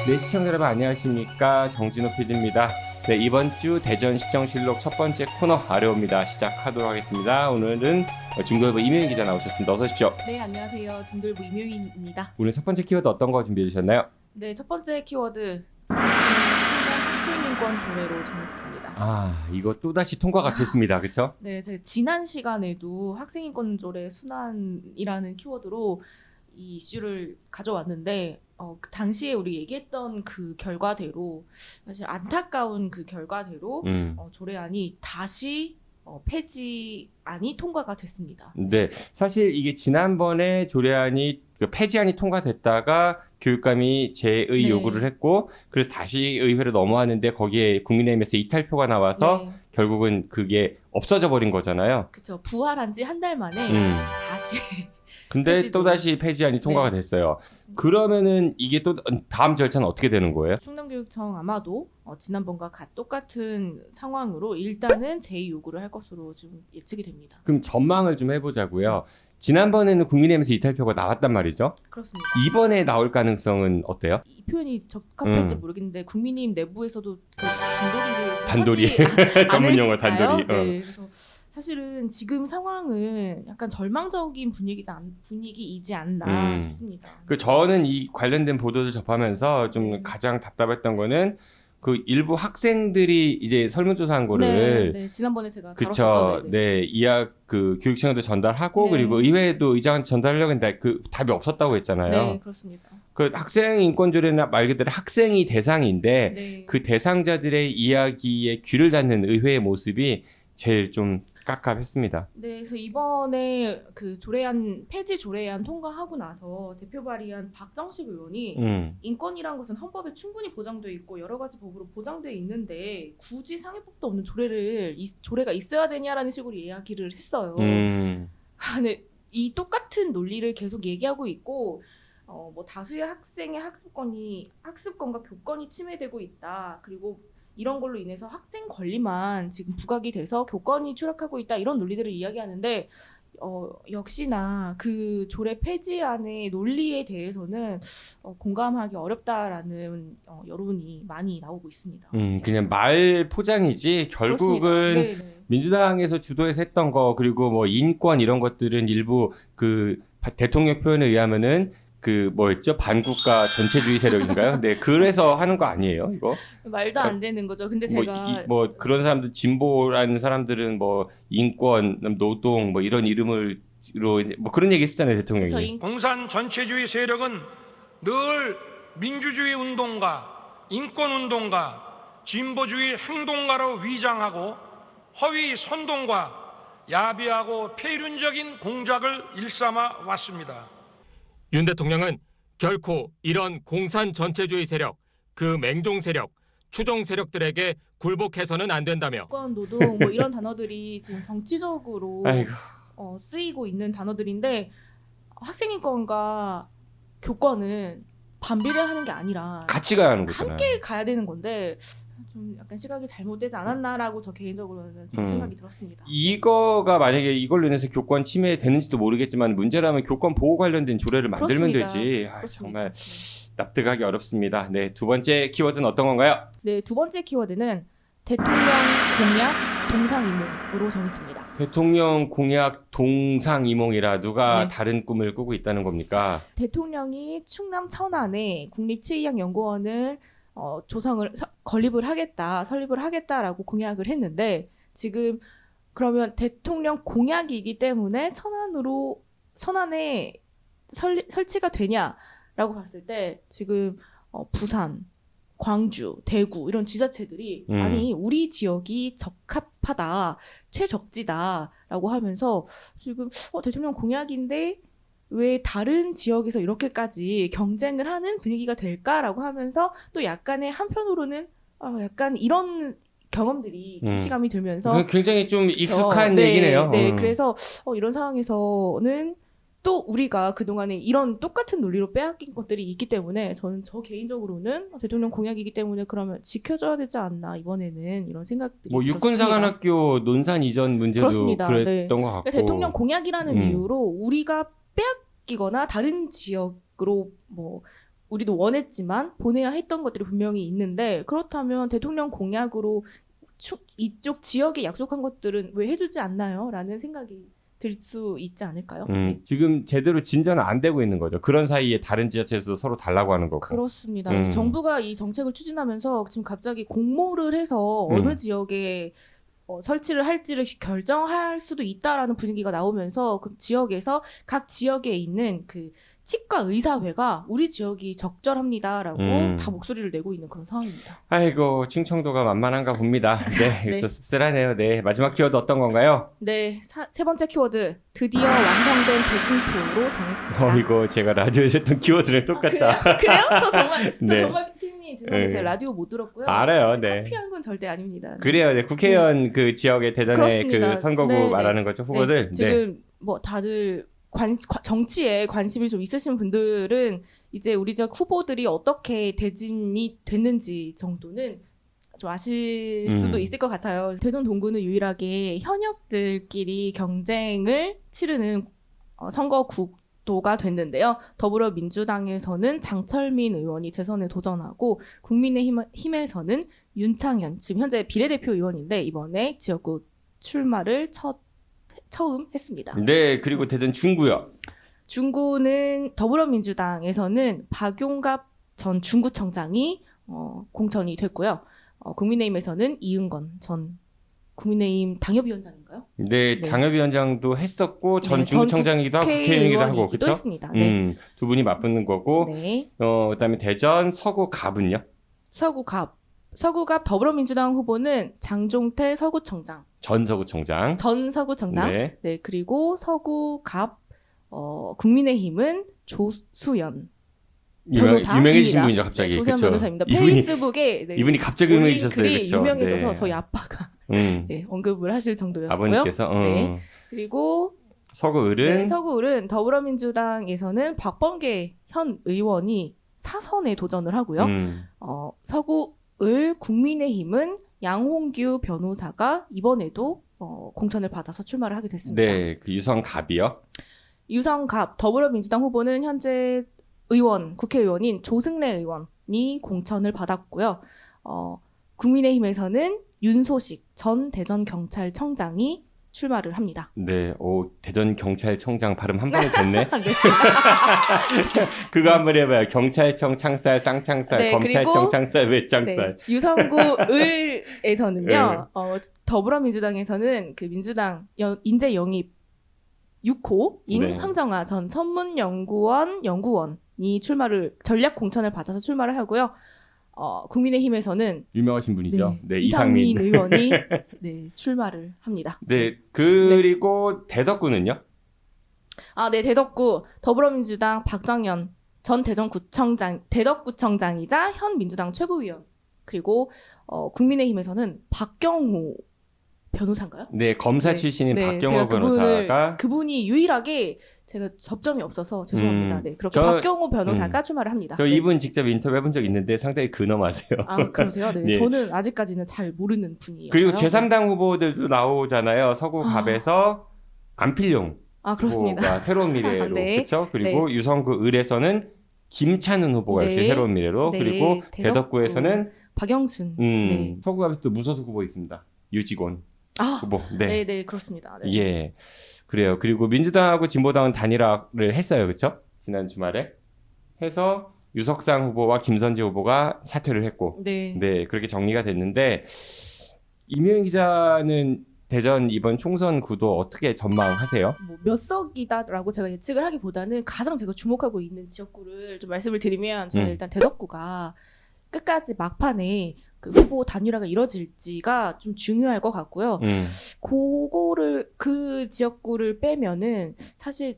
네, 시청자 여러분 안녕하십니까. 정진호 PD입니다. 네, 이번 주 대전시청실록 첫 번째 코너 아래옵니다. 시작하도록 하겠습니다. 오늘은 중도일보 임효인 기자 나오셨습니다. 어서 오십시오. 네, 안녕하세요. 중도일보 임효인입니다. 오늘 첫 번째 키워드 어떤 거 준비해 주셨나요? 네, 첫 번째 키워드 학생인권 조례로 정했습니다. 아, 이거 또다시 통과가 됐습니다. 그렇죠? 네, 제가 지난 시간에도 학생인권 조례 순환이라는 키워드로 이 이슈를 가져왔는데 그 당시에 우리 얘기했던 그 결과대로 사실 안타까운 그 결과대로 조례안이 다시 폐지안이 통과가 됐습니다. 네, 사실 이게 지난번에 조례안이 폐지안이 통과됐다가 교육감이 재의 네. 요구를 했고 그래서 다시 의회로 넘어왔는데 거기에 국민의힘에서 이탈표가 나와서 네, 결국은 그게 없어져 버린 거잖아요. 그렇죠. 부활한 지 한 달 만에 다시 근데 폐지도. 또다시 폐지안이 통과가 네. 됐어요. 그러면은 이게 또 다음 절차는 어떻게 되는 거예요? 충남교육청 아마도 지난번과 똑같은 상황으로 일단은 제의 요구를 할 것으로 지금 예측이 됩니다. 그럼 전망을 좀 해보자고요. 지난번에는 국민의힘에서 이탈표가 나왔단 말이죠. 그렇습니다. 이번에 나올 가능성은 어때요? 이 표현이 적합할지 모르겠는데 국민의힘 내부에서도 그 단돌이. 하지 전문 용어 않을까요? 단돌이. 네, 그래서 사실은 지금 상황은 약간 절망적인 분위기이지 않나 싶습니다. 저는 이 관련된 보도를 접하면서 좀 가장 답답했던 거는 그 일부 학생들이 이제 설문조사한 거를 네, 지난번에 제가 그쵸, 다뤘었죠. 네, 그 교육청에도 전달하고 네. 그리고 의회에도 의장한테 전달하려고 했는데 그 답이 없었다고 했잖아요. 네, 그렇습니다. 그 학생 인권조례나 말 그대로 학생이 대상인데 네. 그 대상자들의 이야기에 귀를 닫는 의회의 모습이 제일 좀 깝깝했습니다. 네, 그래서 이번에 그 폐지 조례안 통과하고 나서 대표 발의한 박정식 의원이 인권이란 것은 헌법에 충분히 보장돼 있고 여러 가지 법으로 보장돼 있는데 굳이 상해법도 없는 조례가 있어야 되냐라는 식으로 이야기를 했어요. 근데 이 똑같은 논리를 계속 얘기하고 있고 뭐 다수의 학생의 학습권과 교권이 침해되고 있다. 그리고 이런 걸로 인해서 학생 권리만 지금 부각이 돼서 교권이 추락하고 있다. 이런 논리들을 이야기하는데 역시나 그 조례 폐지안의 논리에 대해서는 공감하기 어렵다라는 여론이 많이 나오고 있습니다. 그냥 말 포장이지 결국은 네네. 민주당에서 주도해서 했던 거 그리고 뭐 인권 이런 것들은 일부 그 대통령 표현에 의하면은 그 뭐였죠? 반국가 전체주의 세력인가요? 네, 그래서 하는 거 아니에요, 이거? 말도 안 되는 거죠. 근데 제가 뭐 그런 사람들 진보라는 사람들은 뭐 인권, 노동 뭐 이런 이름으로 뭐 그런 얘기 했잖아요, 대통령이. 공산 전체주의 세력은 늘 민주주의 운동가, 인권 운동가, 진보주의 행동가로 위장하고 허위 선동과 야비하고 폐륜적인 공작을 일삼아 왔습니다. 윤 대통령은 결코 이런 공산 전체주의 세력, 그 맹종 세력, 추종 세력들에게 굴복해서는 안 된다며 인권, 노동 뭐 이런 단어들이 지금 정치적으로 아이고. 쓰이고 있는 단어들인데 학생인권과 교권은 반비례하는 게 아니라 같이 가야 하는 거잖아요. 함께 가야 되는 건데 좀 약간 시각이 잘못되지 않았나라고 저 개인적으로는 생각이 들었습니다. 이거가 만약에 이걸로 인해서 교권 침해되는지도 모르겠지만 문제라면 교권 보호 관련된 조례를 만들면 그렇습니다. 되지. 그렇습니다. 정말 납득하기 어렵습니다. 네, 두 번째 키워드는 어떤 건가요? 네, 두 번째 키워드는 대통령 공약 동상이몽으로 정했습니다. 대통령 공약 동상이몽이라 누가 네. 다른 꿈을 꾸고 있다는 겁니까? 대통령이 충남 천안에 국립치의학연구원을 설립을 하겠다라고 공약을 했는데 지금 그러면 대통령 공약이기 때문에 천안에 설치가 되냐라고 봤을 때 지금 부산, 광주, 대구 이런 지자체들이 아니 우리 지역이 적합하다, 최적지다라고 하면서 지금 대통령 공약인데 왜 다른 지역에서 이렇게까지 경쟁을 하는 분위기가 될까라고 하면서 또 약간의 한편으로는 약간 이런 경험들이 기시감이 들면서 굉장히 좀 익숙한 네, 얘기네요. 네, 그래서 이런 상황에서는 또 우리가 그동안에 이런 똑같은 논리로 빼앗긴 것들이 있기 때문에 저는 개인적으로는 대통령 공약이기 때문에 그러면 지켜줘야 되지 않나 이번에는 이런 생각들이 뭐 육군사관학교 논산 이전 문제도 그렇습니다. 그랬던 네. 것 같고. 대통령 공약이라는 이유로 우리가 빼앗기거나 다른 지역으로 뭐 우리도 원했지만 본해야 했던 것들이 분명히 있는데 그렇다면 대통령 공약으로 이쪽 지역에 약속한 것들은 왜 해주지 않나요? 라는 생각이 들 수 있지 않을까요? 지금 제대로 진전은 안 되고 있는 거죠. 그런 사이에 다른 지자체에서 서로 달라고 하는 거고. 그렇습니다. 정부가 이 정책을 추진하면서 지금 갑자기 공모를 해서 어느 지역에 설치를 할지를 결정할 수도 있다라는 분위기가 나오면서 그 지역에서 각 지역에 있는 그 치과 의사회가 우리 지역이 적절합니다라고 다 목소리를 내고 있는 그런 상황입니다. 아이고 충청도가 만만한가 봅니다. 네, 네. 또 씁쓸하네요. 네, 마지막 키워드 어떤 건가요? 네, 세 번째 키워드 드디어 완성된 대진표로 정했습니다. 이거 제가 라디오에서 했던 키워드랑 똑같다. 그래요? 저 정말 네. 피디님 죄송한데 제가 라디오 못 들었고요. 알아요, 네. 카피한 건 절대 아닙니다. 그래요, 네. 국회의원 그 지역의 대전의 그렇습니다. 그 선거구 네, 말하는 거죠, 후보들. 네, 지금 뭐 다들 정치에 관심이 좀 있으신 분들은 이제 우리 지역 후보들이 어떻게 대진이 됐는지 정도는 좀 아실 수도 있을 것 같아요. 대전 동구는 유일하게 현역들끼리 경쟁을 치르는 선거구도가 됐는데요. 더불어민주당에서는 장철민 의원이 재선에 도전하고 국민의힘에서는 윤창현, 지금 현재 비례대표 의원인데 이번에 지역구 출마를 처음 했습니다. 네, 그리고 대전 중구요. 중구는 더불어민주당에서는 박용갑 전 중구청장이 공천이 됐고요. 국민의힘에서는 이은건 전 국민의힘 당협위원장인가요? 네, 네. 당협위원장도 했었고 전 네, 중구청장이기도 하고 국회의원이기도 하고 그렇죠? 했습니다. 네. 두 분이 맞붙는 거고 네. 그다음에 대전 서구갑은요? 서구갑 더불어민주당 후보는 장종태 서구청장. 전 서구청장. 전 서구청장. 네. 네, 그리고 서구갑 국민의힘은 조수연 변호사입니다. 유명해지신 분이죠, 갑자기. 네, 조수연 그쵸? 변호사입니다. 페이스북에 이분이 갑자기 올린 유명해지셨어요, 글이 그렇죠? 유명해져서 네. 저희 아빠가 네, 언급을 하실 정도였고요. 아버님께서. 네. 그리고 서구을은 서구을은 더불어민주당에서는 박범계 현 의원이 사선에 도전을 하고요. 서구을 국민의힘은 양홍규 변호사가 이번에도 공천을 받아서 출마를 하게 됐습니다. 네, 그 유성갑이요. 유성갑 더불어민주당 후보는 현재 국회의원인 조승래 의원이 공천을 받았고요. 국민의힘에서는 윤소식 전 대전경찰청장이 출마를 합니다. 네, 대전 경찰청장 발음 한 번에 됐네. 네. 그거 한번 해봐요. 경찰청 창살, 쌍창살, 네, 검찰청 그리고 창살, 외창살. 네. 유성구 을에서는요. 더불어민주당에서는 그 민주당 인재 영입 6호인 네. 황정아 전 천문연구원이 전략 공천을 받아서 출마를 하고요. 국민의힘에서는 유명하신 분이죠. 네, 이상민 이상민. 의원이 네, 출마를 합니다. 네, 그리고 대덕구는요? 네, 대덕구 더불어민주당 박정현 전 대덕구청장이자 현 민주당 최고위원 그리고 국민의힘에서는 박경호 변호사인가요? 네, 검사 네. 출신인 네, 박경호 제가 변호사가 그분이 유일하게 제가 접점이 없어서 죄송합니다. 네, 그렇게 저- 박경호 변호사가 출마를 합니다. 저 네. 이분 직접 인터뷰 해본 적 있는데 상당히 근엄하세요. 그러세요? 네. 네. 저는 아직까지는 잘 모르는 분이에요. 그리고 제3당 후보들도 나오잖아요. 서구갑에서 안필용 그렇습니다. 후보가 새로운 미래로 네. 그렇죠. 그리고 유성구 을에서는 김찬훈 후보가 역시 네. 새로운 미래로 네. 그리고 대덕구에서는 박영순. 네. 서구갑에서 또 무소속 후보 있습니다. 유직원 후보. 네, 네, 그렇습니다. 네. 예, 그래요. 그리고 민주당하고 진보당은 단일화를 했어요, 그렇죠? 지난 주말에 해서 유석상 후보와 김선재 후보가 사퇴를 했고, 네. 네, 그렇게 정리가 됐는데 이명희 기자는 대전 이번 총선 구도 어떻게 전망하세요? 몇 석이다라고 제가 예측을 하기보다는 가장 제가 주목하고 있는 지역구를 좀 말씀을 드리면 저는 일단 대덕구가 끝까지 막판에 그 후보 단일화가 이뤄질지가 좀 중요할 것 같고요. 그 지역구를 빼면은 사실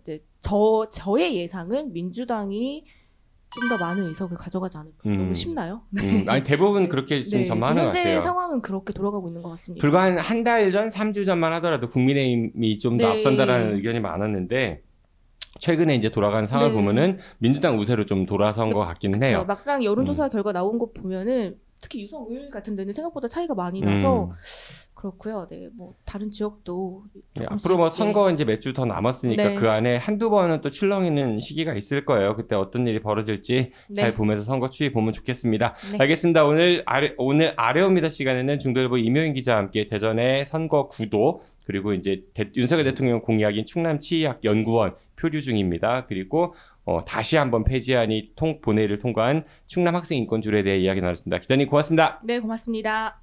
저의 예상은 민주당이 좀 더 많은 의석을 가져가지 않을까. 너무 쉽나요? 아니 대부분 그렇게 지금 네, 전망하는 것 현재 같아요. 상황은 그렇게 돌아가고 있는 것 같습니다. 불과 한 달 전, 3주 전만 하더라도 국민의힘이 좀 더 네. 앞선다라는 의견이 많았는데 최근에 이제 돌아가는 상황을 네. 보면은 민주당 우세로 좀 돌아선 것 같기는 해요. 막상 여론조사 결과 나온 거 보면은 특히 유성을 같은 데는 생각보다 차이가 많이 나서 그렇고요. 네, 뭐 다른 지역도 네, 조금씩, 앞으로 뭐 네. 선거 이제 몇 주 더 남았으니까 네. 그 안에 한두 번은 또 출렁이는 시기가 있을 거예요. 그때 어떤 일이 벌어질지 네. 잘 보면서 선거 추이 보면 좋겠습니다. 네. 알겠습니다. 오늘 아레옵니다 시간에는 중도일보 임효인 기자와 함께 대전의 선거 구도 그리고 이제 윤석열 대통령 공약인 충남치의학연구원 표류 중입니다. 그리고 다시 한번 폐지안이 본회의를 통과한 충남 학생 인권조례에 대해 이야기 나눴습니다. 기자님 고맙습니다. 네, 고맙습니다.